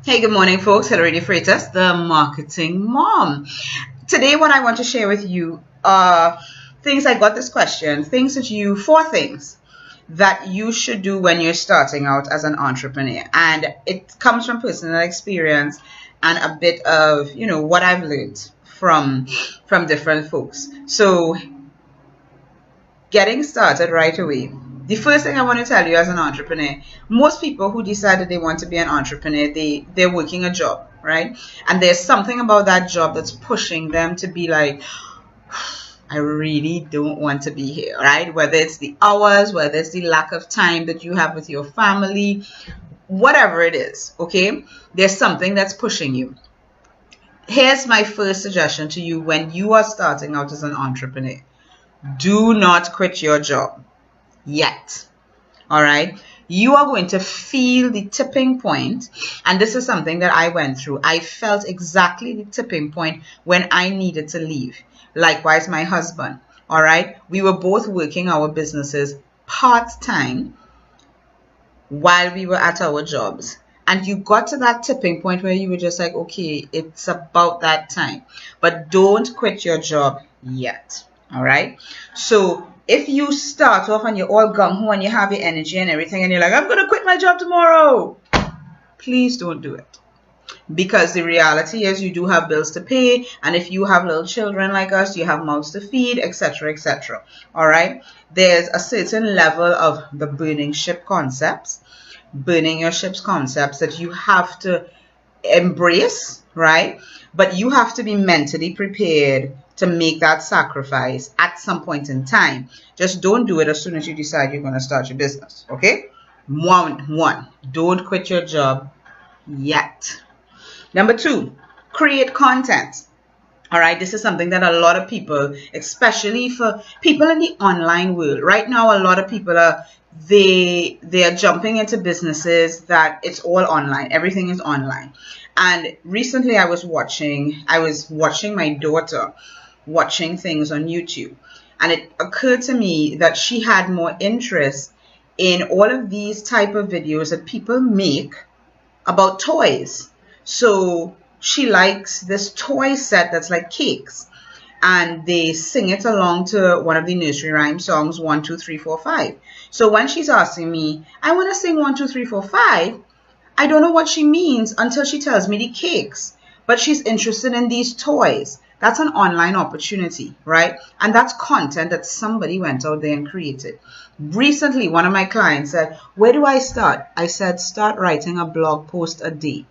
Hey, good morning, folks. Hilary Freitas, the marketing mom. Today, what I want to share with you are things. I got this question, four things that you should do when you're starting out as an entrepreneur. And it comes from personal experience and a bit of, what I've learned from different folks. So getting started right away. The first thing I want to tell you as an entrepreneur, most people who decide that they want to be an entrepreneur, they're working a job, right? And there's something about that job that's pushing them to be like, I really don't want to be here, right? Whether it's the hours, whether it's the lack of time that you have with your family, whatever it is, okay? There's something that's pushing you. Here's my first suggestion to you when you are starting out as an entrepreneur. Do not quit your job yet. All right. You are going to feel the tipping point. And this is something that I went through. I felt exactly the tipping point when I needed to leave. Likewise, my husband. All right. We were both working our businesses part-time while we were at our jobs. And you got to that tipping point where you were just like, okay, it's about that time. But don't quit your job yet. All right. So if you start off and you're all gung-ho and you have your energy and everything and you're like, I'm going to quit my job tomorrow, please don't do it. Because the reality is you do have bills to pay. And if you have little children like us, you have mouths to feed, etc., etc. All right. There's a certain level of the burning ship concepts, burning your ships concepts that you have to embrace, right? But you have to be mentally prepared to make that sacrifice at some point in time. Just don't do it as soon as you decide you're going to start your business, okay? One, don't quit your job yet. Number two, create content. All right, this is something that a lot of people, especially for people in the online world, right now, a lot of people are jumping into businesses that it's all online. Everything is online. And recently I was watching my daughter watching things on YouTube. And it occurred to me that she had more interest in all of these type of videos that people make about toys. So she likes this toy set that's like cakes. And they sing it along to one of the nursery rhyme songs, 1, 2, 3, 4, 5. So when she's asking me, I want to sing 1, 2, 3, 4, 5, I don't know what she means until she tells me the cakes. But she's interested in these toys. That's an online opportunity, right? And that's content that somebody went out there and created. Recently, one of my clients said, where do I start? I said, start writing a blog post a day.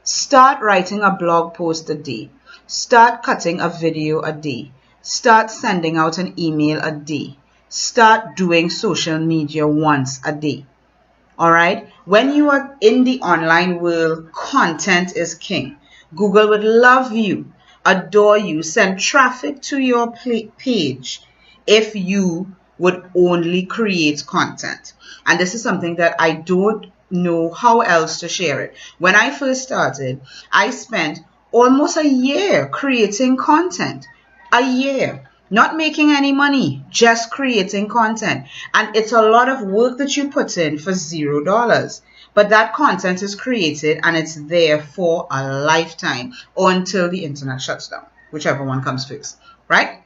Start writing a blog post a day. Start cutting a video a day. Start sending out an email a day. Start doing social media once a day. All right? When you are in the online world, content is king. Google would love you, adore you, send traffic to your page if you would only create content. And this is something that I don't know how else to share it. When I first started, I spent almost a year creating content. A year. Not making any money, just creating content. And it's a lot of work that you put in for $0. But that content is created and it's there for a lifetime or until the internet shuts down, whichever one comes first, right?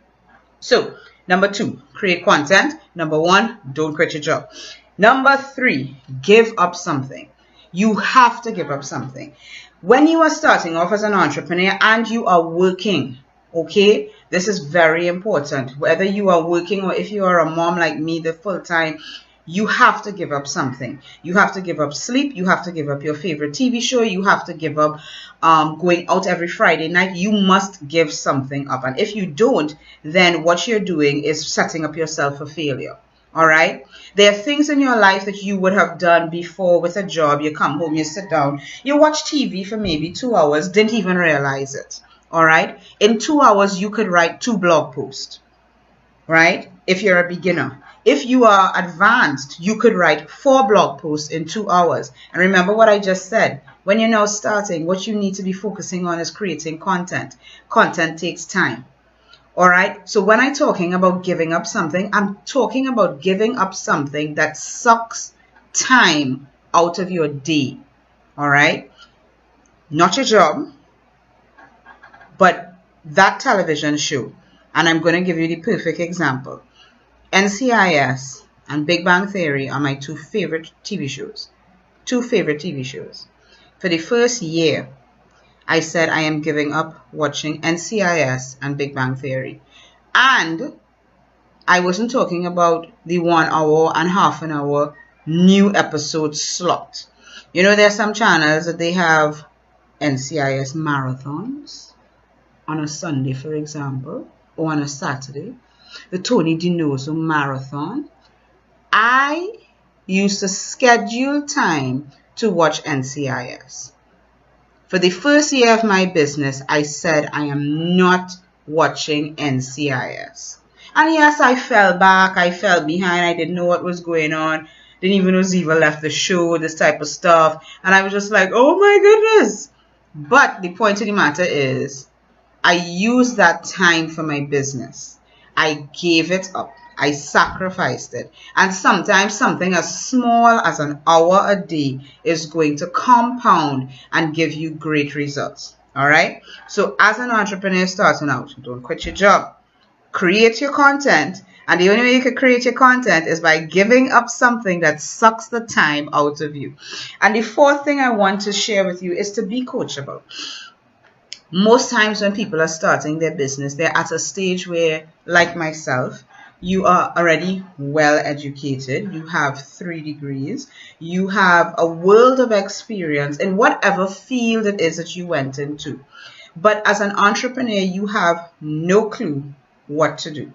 So, number two, create content. Number one, don't quit your job. Number three, give up something. You have to give up something. When you are starting off as an entrepreneur and you are working, okay, this is very important. Whether you are working or if you are a mom like me, the full time, you have to give up something. You have to give up sleep. You have to give up your favorite TV show. You have to give up going out every Friday night. You must give something up. And if you don't, then what you're doing is setting up yourself for failure. All right. There are things in your life that you would have done before with a job. You come home, you sit down, you watch TV for maybe 2 hours, didn't even realize it. All right. In 2 hours, you could write 2 blog posts, right? If you're a beginner. If you are advanced, you could write 4 blog posts in 2 hours. And remember what I just said. When you're now starting, what you need to be focusing on is creating content. Content takes time. All right. So when I'm talking about giving up something, I'm talking about giving up something that sucks time out of your day. All right. not your job, but that television show. And I'm going to give you the perfect example. NCIS and Big Bang Theory are my two favorite TV shows. Two favorite TV shows. For the first year, I said I am giving up watching NCIS and Big Bang Theory. And I wasn't talking about the 1 hour and half an hour new episode slot. You know, there's some channels that they have NCIS marathons on a Sunday, for example, or on a Saturday. The Tony DiNoso marathon. I used to schedule time to watch NCIS. For the first year of my business, I said I am not watching NCIS. And yes, I fell back, I fell behind, I didn't know what was going on. Didn't even know Ziva left the show, this type of stuff. And I was just like, oh my goodness. But the point of the matter is, I used that time for my business. I gave it up. I sacrificed it. And sometimes something as small as an hour a day is going to compound and give you great results. All right? So as an entrepreneur starting out, don't quit your job. Create your content. And the only way you can create your content is by giving up something that sucks the time out of you. And the fourth thing I want to share with you is to be coachable. Most times when people are starting their business, they're at a stage where, like myself, you are already well educated. You have 3 degrees. You have a world of experience in whatever field it is that you went into. But as an entrepreneur, you have no clue what to do.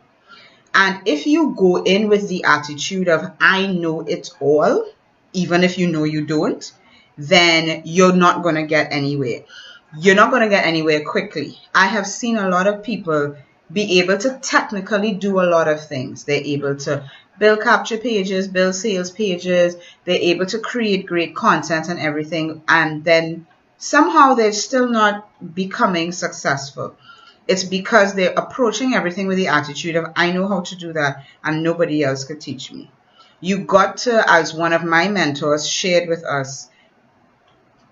And if you go in with the attitude of, I know it all, even if you know you don't, then you're not going to get anywhere. You're not going to get anywhere quickly. I have seen a lot of people be able to technically do a lot of things. They're able to build capture pages, build sales pages. They're able to create great content and everything. And then somehow they're still not becoming successful. It's because they're approaching everything with the attitude of, I know how to do that and nobody else could teach me. You got to, as one of my mentors shared with us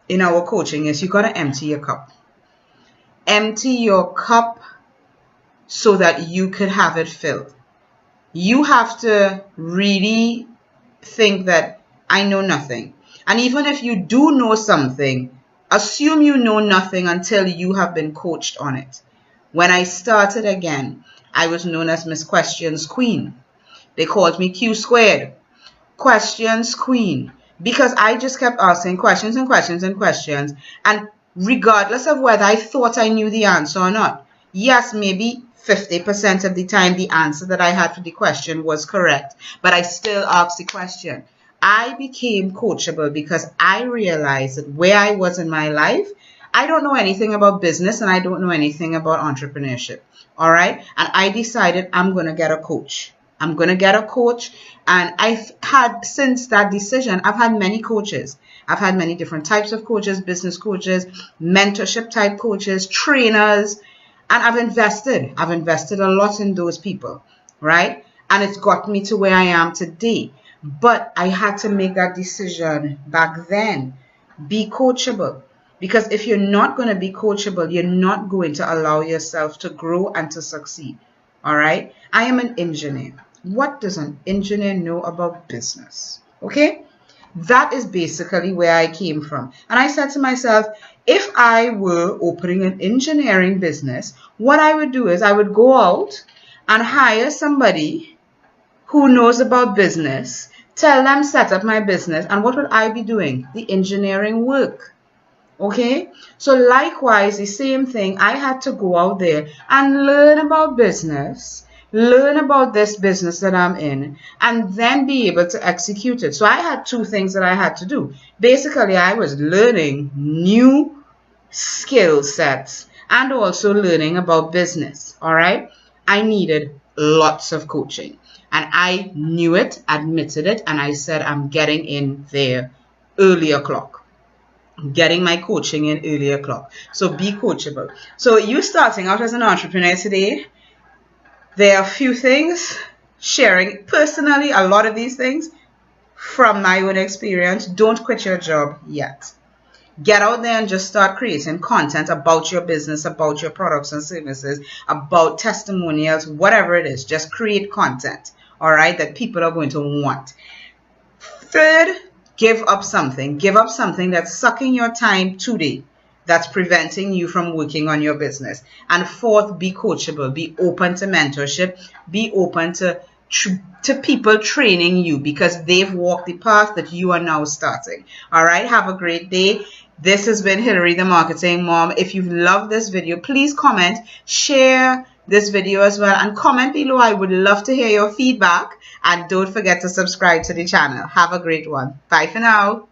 in our coaching, is you got to empty your cup. Empty your cup so that you could have it filled. You have to really think that I know nothing. And even if you do know something, assume you know nothing until you have been coached on it. When I started again, I was known as Miss Questions Queen. They called me Q squared. Questions Queen. Because I just kept asking questions and questions and questions. And regardless of whether I thought I knew the answer or not, yes, maybe 50% of the time the answer that I had for the question was correct. But I still asked the question. I became coachable because I realized that where I was in my life, I don't know anything about business and I don't know anything about entrepreneurship. All right. And I decided I'm going to get a coach. I'm going to get a coach. And I've had, since that decision, I've had many coaches. I've had many different types of coaches, business coaches, mentorship type coaches, trainers. And I've invested a lot in those people. Right. And it's got me to where I am today. But I had to make that decision back then. Be coachable. Because if you're not going to be coachable, you're not going to allow yourself to grow and to succeed. All right. I am an engineer. What does an engineer know about business? Okay. That is basically where I came from. And I said to myself, if I were opening an engineering business, what I would do is I would go out and hire somebody who knows about business, tell them set up my business. And what would I be doing? The engineering work. Okay, so likewise, the same thing, I had to go out there and learn about business, learn about this business that I'm in, and then be able to execute it. So I had 2 things that I had to do. Basically, I was learning new skill sets and also learning about business. All right, I needed lots of coaching and I knew it, admitted it, and I said, I'm getting in there early o'clock. Getting my coaching in early o'clock. So be coachable. So you starting out as an entrepreneur today, there are a few things, sharing personally a lot of these things from my own experience. Don't quit your job yet. Get out there and just start creating content about your business, about your products and services, about testimonials, whatever it is. Just create content, all right, that people are going to want. Third, give up something. Give up something that's sucking your time today, that's preventing you from working on your business. And fourth, be coachable. Be open to mentorship. Be open to people training you because they've walked the path that you are now starting. All right, have a great day. This has been Hillary, the Marketing Mom. If you've loved this video, please comment, share this video as well, and comment below. I would love to hear your feedback. And don't forget to subscribe to the channel. Have a great one. Bye for now.